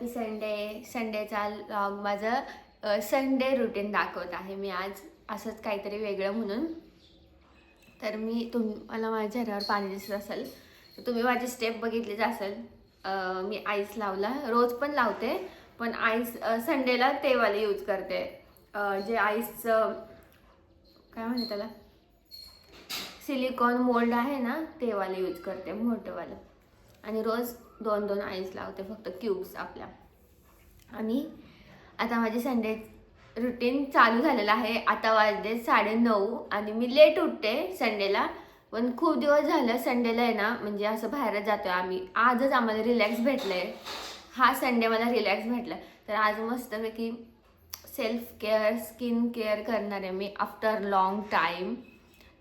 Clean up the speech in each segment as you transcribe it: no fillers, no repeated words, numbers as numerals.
Happy Sunday. संडेचा vlog माझं Sunday routine दाखवत आहे मी आज, असंच काहीतरी वेगळं म्हणून. तर मला माझ्या चेहऱ्यावर पाणी दिसत असेल तर तुम्ही माझी स्टेप बघितलीच असेल. मी आईस लावला, रोज पण लावते पण आईस संडेला ते वाले यूज करते. जे आईसचं काय म्हणते त्याला, सिलिकॉन मोल्ड आहे ना, ते वाले यूज करते, मोठंवालं. आणि रोज 2-2 आईस लावते, फक्त क्यूब्स आपल्या. आणि आता माझी संडे रुटीन चालू झालेलं आहे. आता वाजले 9:30 आणि मी लेट उठते संडेला. पण खूप दिवस झालं संडेला आहे ना, म्हणजे असं बाहेरच जातोय आम्ही. आजच आम्हाला रिलॅक्स भेटलंय, हा संडे मला रिलॅक्स भेटला. तर आज मस्तपैकी सेल्फ केअर, स्किन केअर करणार आहे मी आफ्टर लॉंग टाईम.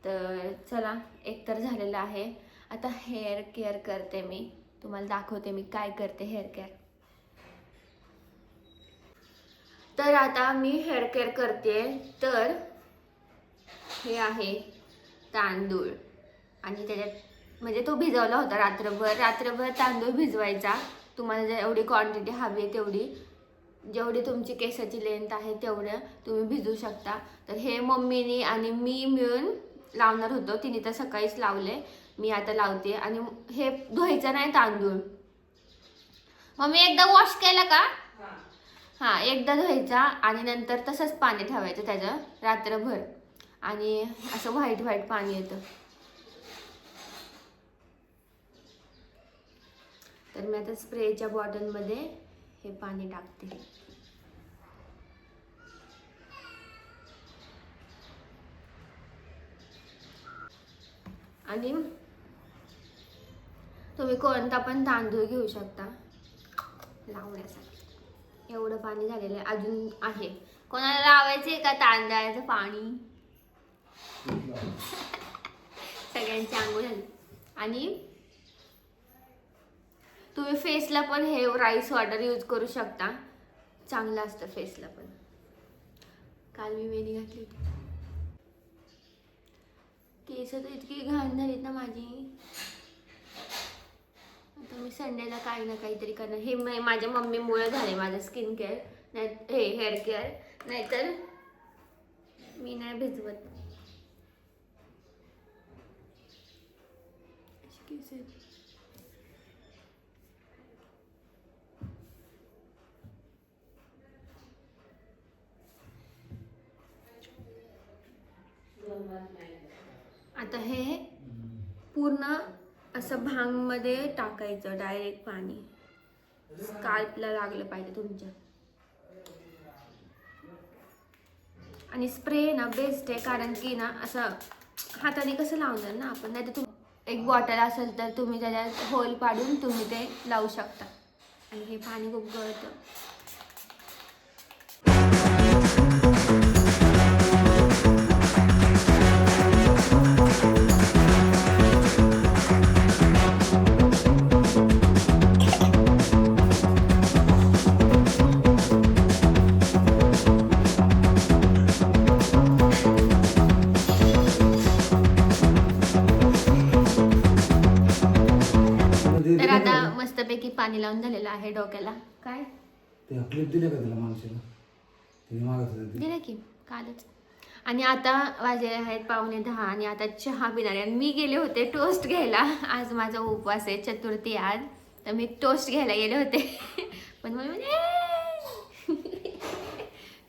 तर चला, एक तर झालेलं आहे. आता हेअर केअर करते मी, तुम्हाला दाखवते मी काय करते हेअर केअर. तर आता मी हेअर केअर करते. तर हे आहे तांदूळ आणि त्याच्यात म्हणजे तो भिजवला होता रात्रभर तांदूळ भिजवायचा. तुम्हाला जेवढी क्वांटिटी हवी आहे तेवढी, जेवढी तुमची केसाची लेंथ आहे तेवढं तुम्ही भिजवू शकता. तर हे मम्मीनी आणि मी मिळून लावणार होतो, तिने तर सकाळीच लावले, मी आता लावते. आणि हे धुवायचं नाही तांदूळ. मम्मी एकदा वॉश केला का? हां, एकदा धुवायचा आणि नंतर तसंच पाणी ठेवायचं त्याचं रात्रभर, आणि असं व्हाईट व्हाईट पाणी येतं. तर मी आता स्प्रेच्या बॉटलमध्ये हे पाणी टाकते. आणि तुम्ही कोणता पण तांदूळ घेऊ शकता लावण्यासाठी. एवढं पाणी झालेलं आहे, अजून आहे. कोणाला लावायचे का तांदळाचं पाणी? सगळ्यांची आंघोळ झाली. आणि तुम्ही फेसला पण हे राईस वॉटर यूज करू शकता, चांगलं असतं फेसला पण. काल मी वेणी घातली होती. केस तर इतकी घाण झालीत ना माझी. आता मी संडेला काही ना काहीतरी करणार. हे माझ्या मम्मीमुळे झाले माझं स्किन केअर, नाही हे हेअर केअर, नाहीतर मी नाही भिजवत. आता हे पूर्ण असं भांगमध्ये टाकायचं डायरेक्ट पाणी. स्काल्पला लागलं पाहिजे तुमच्या. आणि स्प्रे ना बेस्ट आहे, कारण की ना असं हाताने कसं लावणार ना आपण, नाही तर एक बॉटल असेल तर तुम्ही त्याच्यात होल पाडून तुम्ही ते लावू शकता. आणि हे पाणी खूप गळतं. तर आता मस्तपैकी पाणी लावून झालेलं आहे डोक्याला. काय ते क्लिप दिले का तुला माणसाला? ते मागत होते. दिलं की कालच. आणि आता वाजले आहेत 9:45 आणि आता चहा पिणार आहे. आणि मी गेले होते टोस्ट घ्यायला, आज माझा उपवास आहे, चतुर्थी आज. तर मी टोस्ट घ्यायला गेले होते पण मग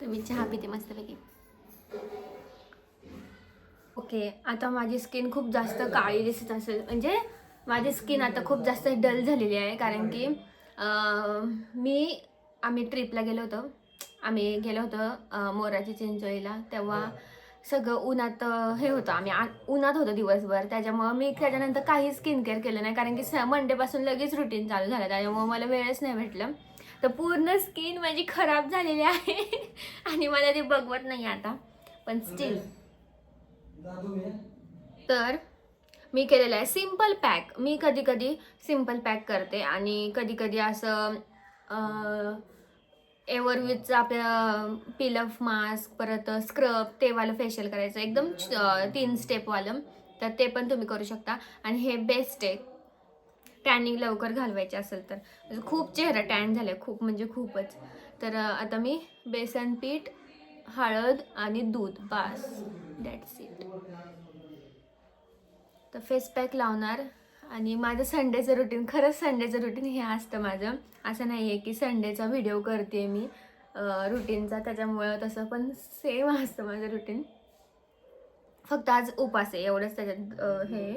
तर मी चहा पिते मस्तपैकी. ओके, आता माझी स्किन खूप जास्त काळी दिसत असेल, म्हणजे माझी स्किन आता खूप जास्त डल झालेली आहे, कारण की आम्ही ट्रिपला गेलो होतो मोराची चिंचोळीला. तेव्हा सगळं उन्हात हे होतं, आम्ही उन्हात होतो दिवसभर. त्याच्यामुळं मी त्याच्यानंतर काही स्किन केअर केलं नाही, कारण की मंडेपासून लगेच रुटीन चालू झालं, त्याच्यामुळं मला वेळच नाही भेटलं. तर पूर्ण स्किन माझी खराब झालेली आहे आणि मला ते बघवत नाही आता, पण स्टील. तर मी केलेलं आहे सिम्पल पॅक. मी कधी कधी सिम्पल पॅक करते आणि कधी कधी असं एव्हरविथचं आपलं पिलफ मास्क, परत स्क्रब, ते वालं फेशियल करायचं एकदम 3 स्टेपवालं. तर ते पण तुम्ही करू शकता आणि हे बेस्ट आहे. टॅनिंग लवकर घालवायची असेल तर. म्हणजे खूप चेहरा टॅन झाला आहे, खूप म्हणजे खूपच. तर आता मी बेसन पीठ, हळद आणि दूध, बास, दॅट्स इट. तर फेस पॅक लावणार. आणि माझं संडेचं रुटीन, खरंच संडेचं रुटीन हे असतं माझं. असं नाही आहे की संडेचा व्हिडिओ करते मी रुटीनचा, त्याच्यामुळं तसं पण सेम असतं माझं रुटीन. फक्त आज उपास आहे एवढंच त्याच्यात हे.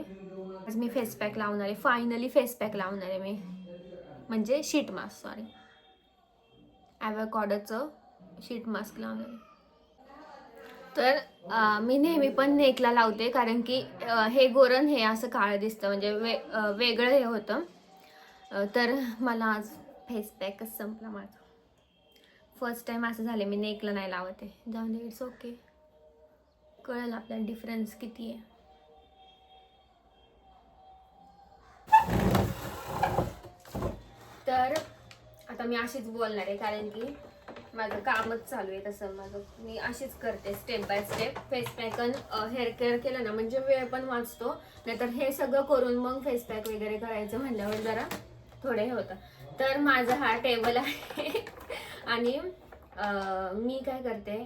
आज मी फेस पॅक लावणार आहे, फायनली फेस पॅक लावणार आहे मी, म्हणजे शीट मास्क, सॉरी, ॲव्होकाडोचं शीट मास्क लावणार आहे. तर मी नेहमी पण नेकला लावते, कारण की हे गोरण हे असं काळं दिसतं, म्हणजे वेगळं हे होतं. तर मला आज फेस पॅकच संपला माझा. फर्स्ट टाइम असं झालं मी नेकला नाही लावते. जाऊन दे, इट्स ओके. कळेल आपल्याला डिफरन्स किती आहे. तर आता मी अशीच बोलणार आहे, कारण की माझं कामच चालू आहे तसं. मी अशीच करते step by step. Face pack hair care केलं ना म्हणजे वेळ पण वाचतो, नाहीतर हे सगळं करून मग फेस पॅक वगैरे करायचं म्हणल्यावर जरा थोडे हे होतं. तर माझा हा टेबल आहे आणि मी काय करते,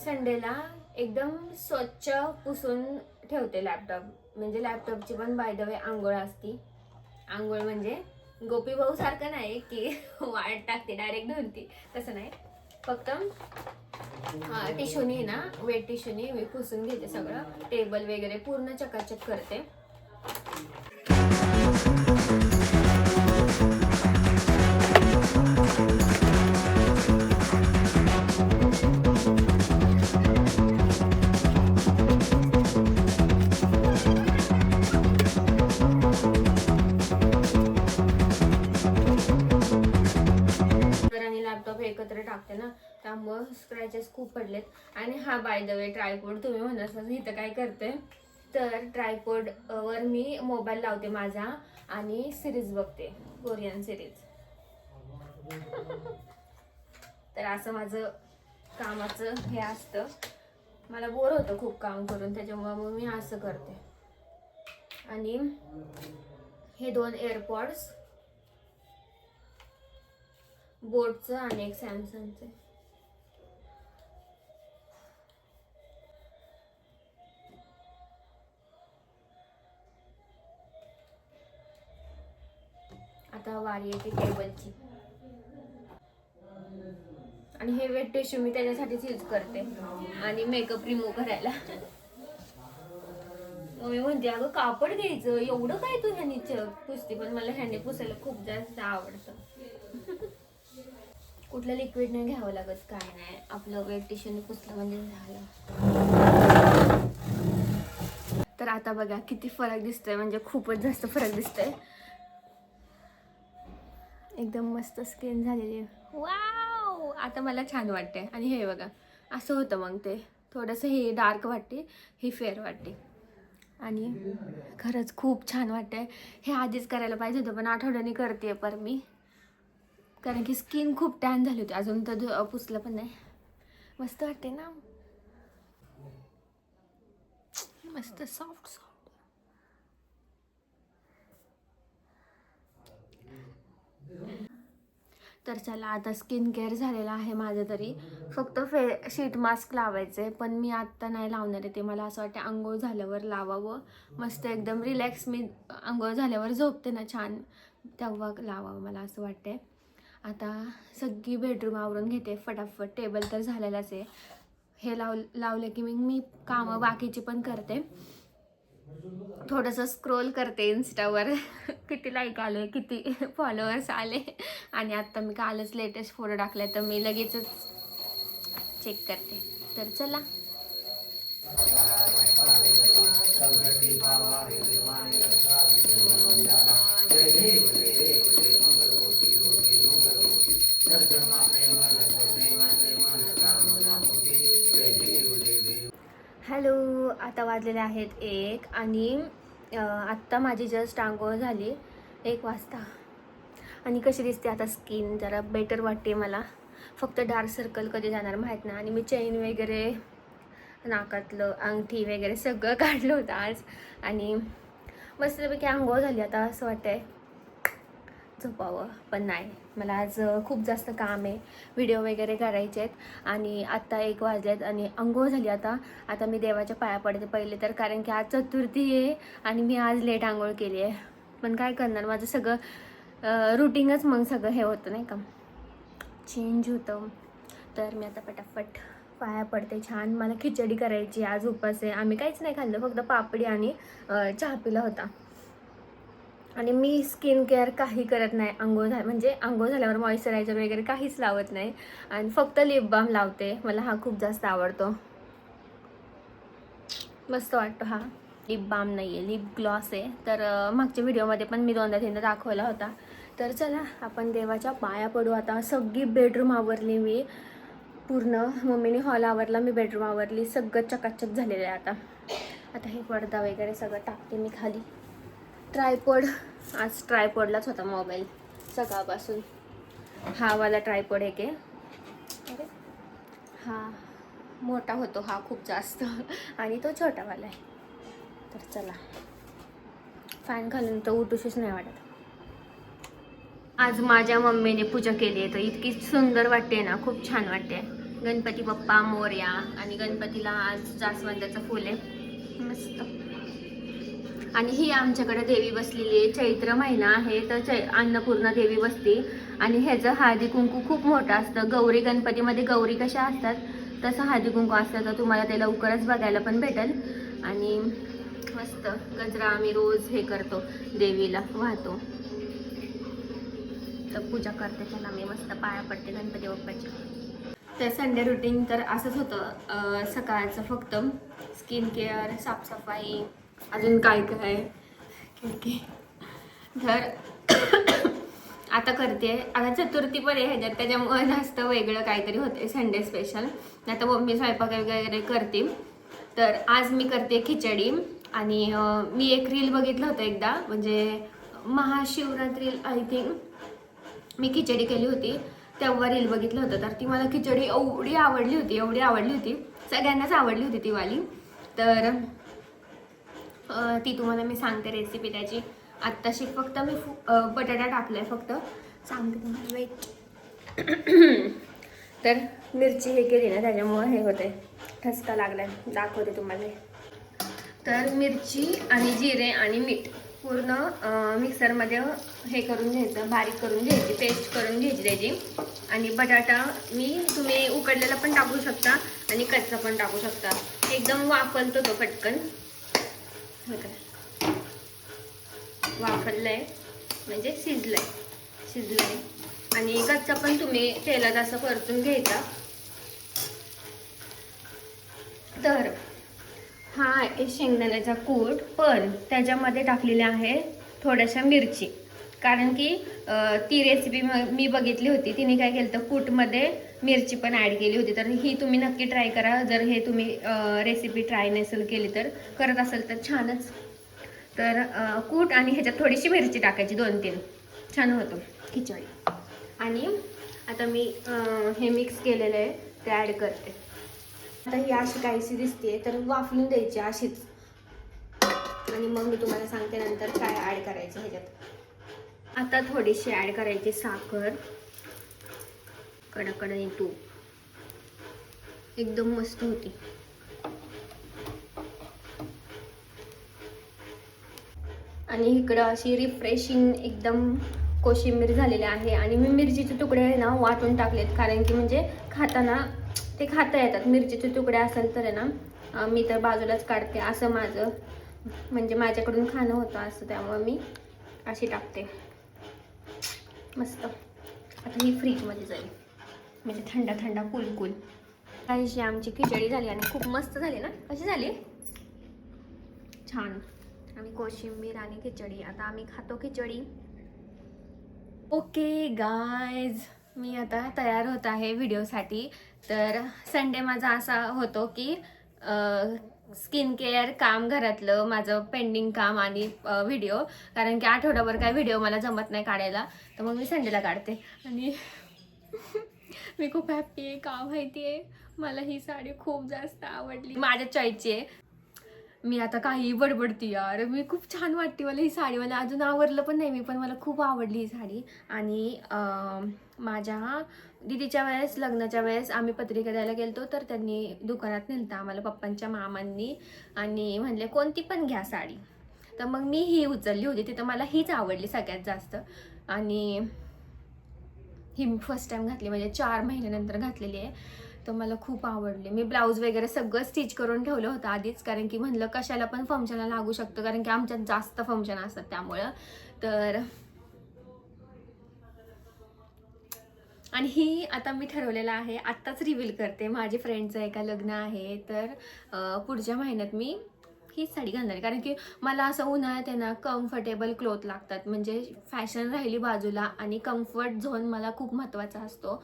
संडेला एकदम स्वच्छ पुसून ठेवते लॅपटॉप. म्हणजे लॅपटॉपची पण बाय द वे आंघोळ असती. आंघोळ म्हणजे गोपी भाऊ सारखं नाही की वाळत टाकते डायरेक्ट धुवते, तसं नाही. फक्त टिश्यूनी ना, वेट टिश्यूनी मी पुसून घेते सगळं. टेबल वगैरे पूर्ण चकाचक करते. लॅपटॉप एकत्र टाकते ना, त्यामुळं स्क्रॅचेस खूप पडलेत. आणि हा बाय द वे ट्रायपॉड. तुम्ही म्हणत इथं काय करते, तर ट्रायपॉड वर मी मोबाईल लावते माझा आणि सिरीज बघते, कोरियन सिरीज. तर असं माझं कामाचं हे असतं. मला बोर होतं खूप काम करून, त्याच्यामुळं मग मी असं करते. आणि हे 2 एअरपॉड्स, बोटचं आणि एक सॅमसंगचं. आता वारी येते टेबलची. आणि हे वेट टिश्यू मी त्याच्यासाठीच यूज करते, आणि मेकअप रिमूव्ह करायला. मम्मी म्हणते अगं कापड घ्यायचं, एवढं काय तू ह्यानी पुसते, पण मला ह्याने पुसायला खूप जास्त आवडतं. कुठलं लिक्विड नाही घ्यावं लागत, काय नाही, आपलं वेट टिश्यूने पुसलं म्हणजे झालं. तर आता बघा किती फरक दिसतोय, म्हणजे खूपच जास्त फरक दिसतोय. एकदम मस्त स्किन झालेली आहे. वाव, आता मला छान वाटते. आणि हे बघा असं होतं मग, ते थोडंसं हे डार्क वाटते, ही फेअर वाटते. आणि खरंच खूप छान वाटतंय. हे आधीच करायला पाहिजे होतं, पण आठवड्याने करते पर मी, कारण की स्किन खूप टॅन झाली होती. अजून तर पुसलं पण नाही. मस्त वाटते ना, मस्त सॉफ्ट सॉफ्ट. तर चला, आता स्किन केअर झालेलं आहे माझं. तरी फक्त शीट मास्क लावायचं आहे, पण मी आत्ता नाही लावणार आहे ते. मला असं वाटतं आंघोळ झाल्यावर लावावं, मस्त एकदम रिलॅक्स. मी आंघोळ झाल्यावर झोपते ना छान, तेव्हा लावावं मला असं वाटतंय. आता सगळी बेडरूम आवरून घेते फटाफट. टेबल तर झालेलाच आहे. हे लावलं की मी कामं बाकीची पण करते. थोडंसं स्क्रोल करते इन्स्टावर, किती लाईक आले, किती फॉलोअर्स आले. आणि आत्ता मी कालच लेटेस्ट फोटो टाकलाय, तर मी लगेचच चेक करते. तर चला. हॅलो, आता वाजलेले आहेत 1 आणि आत्ता माझी जस्ट आंघोळ झाली 1 वाजता. आणि कशी दिसते आता स्किन, जरा बेटर वाटते मला. फक्त डार्क सर्कल कधी जाणार माहीत नाही. आणि मी चेन वगैरे, नाकातलं अंगठी वगैरे सगळं काढलं होतं आज. आणि मस्तपैकी आंघोळ झाली. आता असं वाटतंय झोपावं, पण नाही, मला आज खूप जास्त काम आहे, व्हिडिओ वगैरे करायचे आहेत. आणि आत्ता 1 वाजलेत आणि अंघोळ झाली. आता मी देवाच्या पाया पडते पहिले तर, कारण की आज चतुर्थी आहे आणि मी आज लेट आंघोळ केली आहे. पण काय करणार, माझं सगळं रुटीनच मग सगळं हे होतं नाही का, चेंज होतं. तर मी आता पटापट पाया पडते. छान मला खिचडी करायची, आज उपास आहे. आम्ही काहीच नाही खाल्लं, फक्त पापडी आणि चहा पिला होता. आणि मी स्किन केअर काही करत नाही. म्हणजे आंघोळ झाल्यावर मॉइश्चरायझर वगैरे काहीच लावत नाही आणि फक्त लिप बाम लावते. मला हा खूप जास्त आवडतो, मस्त वाटतो हा. लिप बाम नाही आहे, लिप ग्लॉस आहे. तर मागच्या व्हिडिओमध्ये पण मी 2-3दा दाखवला होता. तर चला आपण देवाच्या पाया पडू. आता सगळी बेडरूम आवरली मी पूर्ण. मम्मीने हॉल आवरला, मी बेडरूम आवरली, सगळं चकाचक झालेलं आहे. आता हे पडदा वगैरे सगळं टाकते मी खाली. ट्रायपॉड, आज ट्रायपॉडलाच होता मोबाईल सकाळपासून. हा वाला ट्रायपॉड आहे की अरे हा मोठा होतो हा खूप जास्त आणि तो छोटावाला आहे. तर चला, फॅन घालून तर उठूशीच नाही वाटत. आज माझ्या मम्मीने पूजा केली आहे तर इतकी सुंदर वाटते ना, खूप छान वाटते. गणपती बाप्पा मोरया, आणि गणपतीला आज जास्वंदाचं फूल आहे मस्त. आणि ही आमच्याकडे देवी बसलेली आहे. चैत्र महिना आहे तर अन्नपूर्णा देवी बसते आणि ह्याचं हळदी कुंकू खूप मोठं असतं. गौरी गणपतीमध्ये गौरी कशा असतात तसं हळदी कुंकू असतं. तर तुम्हाला ते लवकरच बघायला पण भेटेल. आणि मस्त गजरा आम्ही रोज हे करतो, देवीला वाहतो. तर पूजा करते, त्याला मी मस्त पाया पडते गणपती बाप्पाची. तर संडे रुटीन तर असंच होतं. सकाळचं फक्त स्किन केअर, साफसफाई, अजून काय काय की तर आता करते. आता चतुर्थी पण आहे ह्याच्यात, त्याच्यामुळे जास्त वेगळं काहीतरी होते संडे स्पेशल. आता मम्मी स्वयंपाक वगैरे करते. तर आज मी करते खिचडी. आणि मी एक रील बघितलं होतं एकदा, म्हणजे महाशिवरात्री आय थिंक मी खिचडी केली होती तेव्हा रील बघितलं होतं. तर ती मला खिचडी एवढी आवडली होती, सगळ्यांनाच आवडली होती ती वाली. तर ती तुम्हाला मी सांगते रेसिपी त्याची. आत्ताशी फक्त मी बटाटा टाकलाय, फक्त सांगते तुम्हाला, वेट. तर मिरची हे केली ना त्याच्यामुळे हे होते, ठसका लागलाय, दाखवते तुम्हाला. तर मिरची आणि जिरे आणि मीठ पूर्ण मिक्सरमध्ये हे करून घ्यायचं, बारीक करून घ्यायची, पेस्ट करून घ्यायची त्याची. आणि बटाटा तुम्ही उकडलेला पण टाकू शकता आणि कच्चा पण टाकू शकता. एकदम वाफलतो तो पटकन. वाफललंय म्हणजे शिजलंय. आणि कच्चा पण तुम्ही तेलात असं परतून घ्यायचा. तर हा आहे शेंगदाण्याचा कूट, पण त्याच्यामध्ये टाकलेले आहे थोड्याशा मिरची. कारण की ती रेसिपी मी बघितली होती, तिने काय केलं तर कूटमध्ये मिरची पण ॲड केली होती. तर ही तुम्ही नक्की ट्राय करा, जर हे तुम्ही रेसिपी ट्राय नसेल केली तर. करत असेल तर छानच. तर कूट आणि ह्याच्यात थोडीशी मिरची टाकायची, 2-3, छान होतं खिचडी. आणि आता मी हे मिक्स केलेलं आहे ते ॲड करते. आता ही अशी काहीशी दिसते, तर वाफलून द्यायची अशीच. आणि मग मी तुम्हाला सांगते नंतर काय ॲड करायचं ह्याच्यात. आता थोडीशी ॲड करायची साखर, कडकडणी तूप, एकदम मस्त होती. आणि इकडं अशी रिफ्रेशिंग एकदम कोशिंबीर झालेली आहे. आणि मी मिरचीचे तुकडे आहे ना वाटून टाकलेत, कारण की म्हणजे खाताना ते खाता येतात. मिरचीचे तुकडे असेल तर आहे ना मी तर बाजूलाच काढते, असं माझं म्हणजे माझ्याकडून खाणं होतं असं, त्यामुळे मी अशी टाकते. मस्त. आता ही फ्रीजमध्ये जाईल, म्हणजे थंड थंड कुल. काहीशी आमची खिचडी झाली आणि खूप मस्त झाली ना. कशी झाली? छान. आणि कोशिंबीर आणि खिचडी. आता आम्ही खातो खिचडी. ओके गायज, मी आता तयार होत आहे व्हिडिओसाठी. तर संडे माझा असा होतो की स्किन केअर, काम, घरातलं माझं पेंडिंग काम आणि व्हिडिओ. कारण की आठवड्याभर काय व्हिडिओ मला जमत नाही काढायला, तर मग मी संडेला काढते. आणि मी खूप हॅप्पी आहे. का माहिती आहे, मला ही साडी खूप जास्त आवडली, माझ्या चॉईसची आहे. मी आता काही बडबडती यार, मी खूप छान वाटते मला ही साडी. मला अजून आवडलं पण नाही मी, पण मला खूप आवडली ही साडी. आणि माझ्या दीदीच्या वेळेस, लग्नाच्या वेळेस आम्ही पत्रिका द्यायला गेलतो, तर त्यांनी दुकानात नेलता आम्हाला पप्पांच्या मामांनी, आणि म्हणले कोणती पण घ्या साडी. तर मग मी ही उचलली होती, तिथं मला हीच आवडली सगळ्यात जास्त. आणि ही मी फर्स्ट टाइम घातली, म्हणजे 4 महिन्यानंतर घातलेली आहे. तर मला खूप आवडली. मी ब्लाऊज वगैरे सगळं स्टिच करून ठेवलं होतं आधीच, कारण की म्हणलं कशाला पण फंक्शनला लागू शकतं, कारण की आमच्यात जास्त फंक्शन असतात त्यामुळं. तर आणि ही आता मी ठरवलेलं आहे, आत्ताच रिव्हील करते, माझ्या फ्रेंडचं एका लग्न आहे, तर पुढच्या महिन्यात मी हीच साडी घालणार आहे. कारण की मला असं उन्हाळ्यात आहे ना कम्फर्टेबल क्लोथ लागतात, म्हणजे फॅशन राहिली बाजूला आणि कम्फर्ट झोन मला खूप महत्त्वाचा असतो,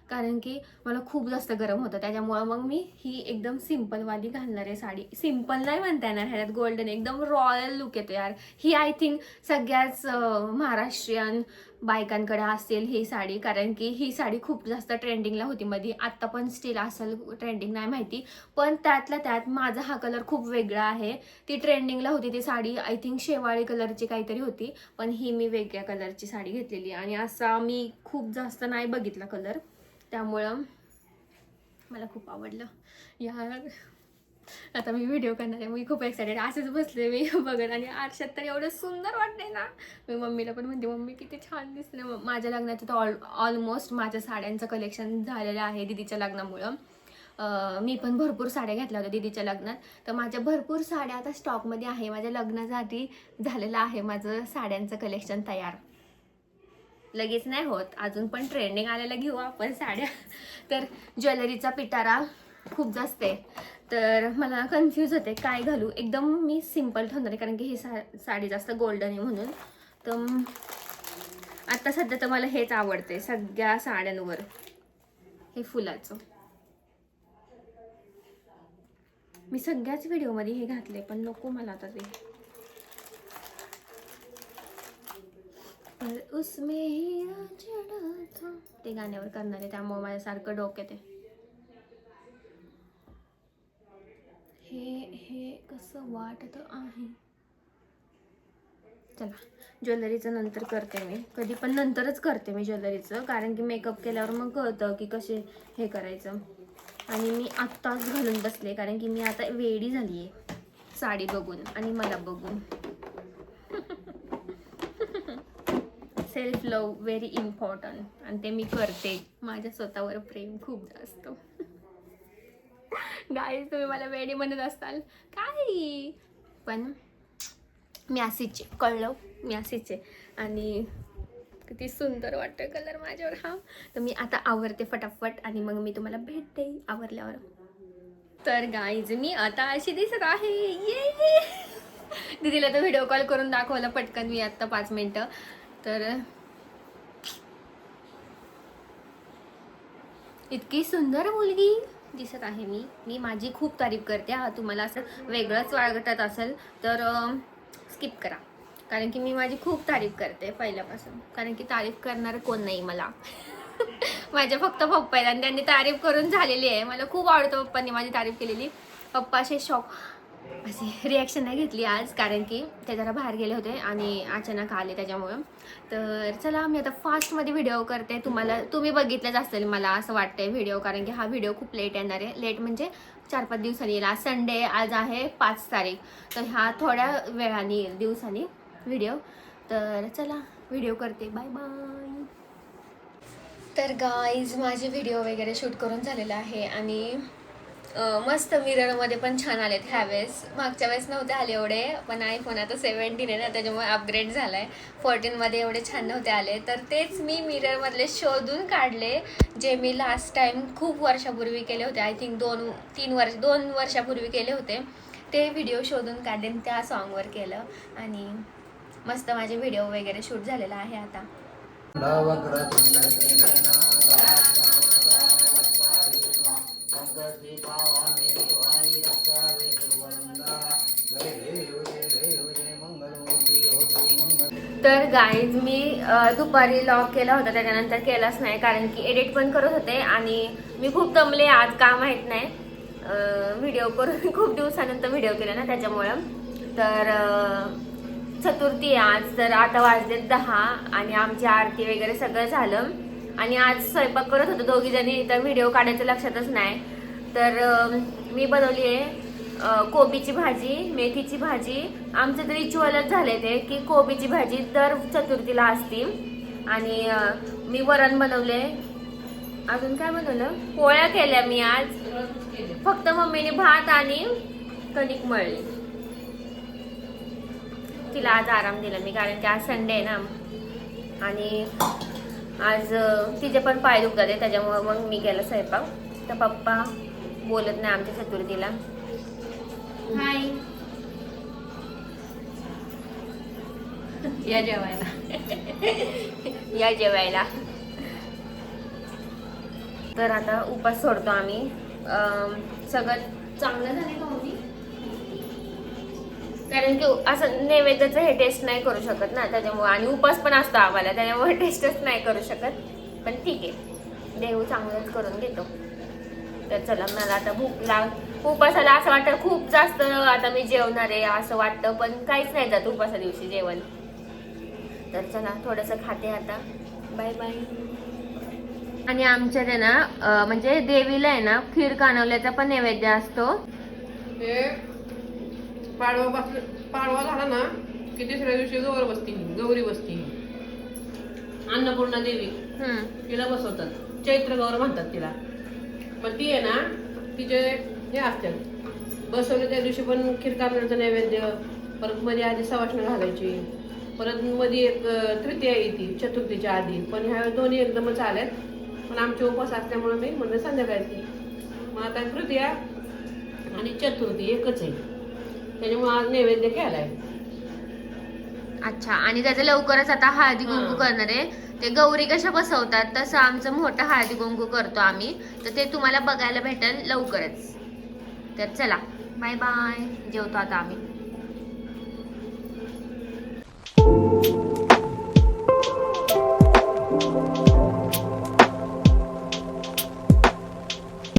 कारण की मला खूप जास्त गरम होतं. त्याच्यामुळं मग मी ही एकदम सिम्पलवाली घालणार आहे साडी. सिम्पल नाही म्हणता येणार, ह्याच्यात गोल्डन एकदम रॉयल लुक येतो यार. ही आय थिंक सगळ्याच महाराष्ट्रीयन बायकांकडे असेल ही साडी, कारण की ही साडी खूप जास्त ट्रेंडिंगला होती मध्ये. आत्ता पण स्टील असेल ट्रेंडिंग नाही माहिती, पण त्यातल्या त्यात माझा हा कलर खूप वेगळा आहे. ती ट्रेंडिंगला होती ती साडी, आय थिंक शेवाळी कलरची काहीतरी होती, पण ही मी वेगळ्या कलरची साडी घेतलेली. आणि असा मी खूप जास्त नाही बघितला कलर, त्यामुळं मला खूप आवडलं यार. आता मी व्हिडिओ करणार आहे, मी खूप एक्सायटेड. असेच बसले मी बघत, आणि आरशात तर एवढं सुंदर वाटतंय ना. मी मम्मीला पण म्हणते, मम्मी किती छान दिसते ना. माझ्या लग्नाचं तर ऑलमोस्ट माझ्या साड्यांचं कलेक्शन झालेलं आहे दीदीच्या लग्नामुळं. मी पण भरपूर साड्या घेतल्या होत्या दीदीच्या लग्नात, तर माझ्या भरपूर साड्या आता स्टॉकमध्ये आहे. माझ्या लग्नासाठी झालेलं आहे माझं साड्यांचं कलेक्शन तयार. लगेच नाही होत, अजून पण ट्रेंडिंग आलेलं घेऊ आपण साड्या. तर ज्वेलरीचा पिटारा खूप जास्त आहे, तर मला कन्फ्यूज होते काय घालू. एकदम मी सिम्पल ठेवणार आहे, कारण की ही साडी जास्त गोल्डन आहे म्हणून. तर आता सध्या तर मला हेच आवडते सगळ्या साड्यांवर, हे फुलाचं. मी सगळ्याच व्हिडिओमध्ये हे घातले, पण नको मला आता ते. पर उसमें हीरा जड़ा था, ते गाण्यावर करणार आहे, त्यामुळे माझ्यासारखं डोक्यात आहे. हे कसं वाटत आहे. चला, ज्वेलरीचं नंतर करते मी, कधी पण नंतरच करते मी ज्वेलरीचं, कारण की मेकअप केल्यावर मग कळतं की कसे हे करायचं. आणि मी आत्ताच घालून बसले, कारण की मी आता वेडी झाली आहे साडी बघून आणि मला बघून. सेल्फ लव व्हेरी इम्पॉर्टंट, आणि ते मी करते. माझ्या स्वतःवर प्रेम खूप जास्त. गाईज, तुम्ही मला वेडी म्हणत असाल काही, पण मी अशीच आहे, कळलं, मी अशीच आहे. आणि किती सुंदर वाटतं कलर माझ्यावर हा. तर मी आता आवरते फटाफट, आणि मग मी तुम्हाला भेटते आवरल्यावर. तर गाईज, मी आता अशी दिसत आहे. ये दीदीला तर व्हिडिओ कॉल करून दाखवलं पटकन मी आत्ता 5 मिनिटं. तर इतकी सुंदर मुलगी दिसत आहे मी माझी खूप तारीफ करते. हा तुम्हाला असं वेगळंच वाटत असेल तर स्किप करा, कारण की मी माझी खूप तारीफ करते पहिल्यापासून, कारण की तारीफ करणार कोण नाही मला. माझ्या फक्त पप्पा आहेत, आणि त्यांनी तारीफ करून झालेली आहे. मला खूप आवडतं पप्पांनी माझी तारीफ केलेली. पप्पा असे शॉक, अशी रिॲक्शन नाही घेतली आज, कारण की ते जरा बाहेर गेले होते आणि अचानक आले त्याच्यामुळं. तर चला, मी आता फास्टमध्ये व्हिडिओ करते. तुम्ही बघितलंच असेल मला असं वाटतंय व्हिडिओ, कारण की हा व्हिडिओ खूप लेट येणार आहे. लेट म्हणजे 4-5 दिवसांनी येईल. आज संडे, आज आहे 5 तारीख, तर हा थोड्या वेळाने येईल, दिवसांनी व्हिडिओ. तर चला, व्हिडिओ करते. Bye bye. तर गाईज, माझे व्हिडिओ वगैरे शूट करून झालेला आहे, आणि मस्त मिररमध्ये पण छान आलेत ह्यावेळेस. मागच्या वेळेस नव्हते आले एवढे, पण आयफोन आता 17 आहे ना, त्याच्यामुळे अपग्रेड झाला आहे. 14मध्ये एवढे छान नव्हते आले, तर तेच मी मिररमधले शोधून काढले, जे मी लास्ट टाईम खूप वर्षापूर्वी केले होते. आय थिंक 2 वर्षापूर्वी केले होते. ते व्हिडिओ शोधून काढले, त्या सॉन्गवर केलं, आणि मस्त माझे व्हिडिओ वगैरे शूट झालेला आहे आता. तर गाईज, मी दुपारी लॉग केला होता, त्याच्यानंतर केलाच नाही, कारण की एडिट पण करत होते, आणि मी खूप दमले आज, का माहीत नाही. व्हिडिओ करून खूप दिवसानंतर व्हिडिओ केला ना त्याच्यामुळं. तर चतुर्थी आहे आज. तर आता वाजले 10 आणि आमची आरती वगैरे सगळं झालं आणि आज स्वयंपाक करत होतो दोघी जणी. तर व्हिडिओ काढायचं लक्षातच नाही. तर मी बनवली आहे कोबीची भाजी, मेथीची भाजी. आमचं तर रिच्युअलच झालंय ते की कोबीची भाजी दर चतुर्थीला असती. आणि मी वरण बनवले. अजून काय बनवलं, पोळ्या केल्या मी आज. फक्त मम्मीने भात आणि कणिक मळली. तिला आज आराम दिला मी कारण की आज संडे आहे ना आणि आज तिचे पण पाय दुखतात आहे त्याच्यामुळे मग मी केला स्वयंपाक. तर पप्पा बोलत नाही आमच्या चतुर्थीला. हाय या जेवायला. या जेवायला. तर आता उपास सोडतो आम्ही. सगळं चांगलं झालं का मम्मी? कारण की असं नैवेद्याचं हे टेस्ट नाही करू शकत ना त्याच्यामुळे. आणि उपास पण असतो आम्हाला त्याच्यामुळे टेस्टच नाही करू शकत. पण ठीक आहे, देव चांगलंच करून घेतो. तर चला, मला आता भूक उपासाला असं वाटतं खूप जास्त आता मी जेवणार आहे असं वाटतं, पण काहीच नाही जात उपासा दिवशी जेवण. तर चला थोडंसं खाते आता. Bye bye. आणि आमच्या ते ना म्हणजे देवीला आहे ना खीर कानवल्याचा पण नैवेद्य असतो. हे पाडवा झाला ना की तिसऱ्या दिवशी गौरी बसती. अन्नपूर्णा देवी तिला बसवतात. चैत्र गौर म्हणतात तिला. पण ती आहे ना तिचे हे असतात बसवले त्या दिवशी पण खीर कानवल्याचं नैवेद्य. परत मध्ये आधी सवाष्ण घालायची. परत मध्ये एक तृतीया येते चतुर्थीच्या आधी. पण ह्या दोन्ही एकदमच आल्यात. पण आमचे उपवास असल्यामुळे मी म्हणजे संध्याकाळची. मग आता तृतीया आणि चतुर्थी एकच आहे त्याच्यामुळे आज नैवेद्य केलाय. अच्छा. आणि त्याचं लवकरच आता हळदी कुंकू करणार आहे. ते गौरी कशा बसवतात तसं आमचं मोठं हळदी कुंकू करतो आम्ही. तर ते तुम्हाला बघायला भेटेल लवकरच. तर चला बाय बाय. जेवतो आता आम्ही.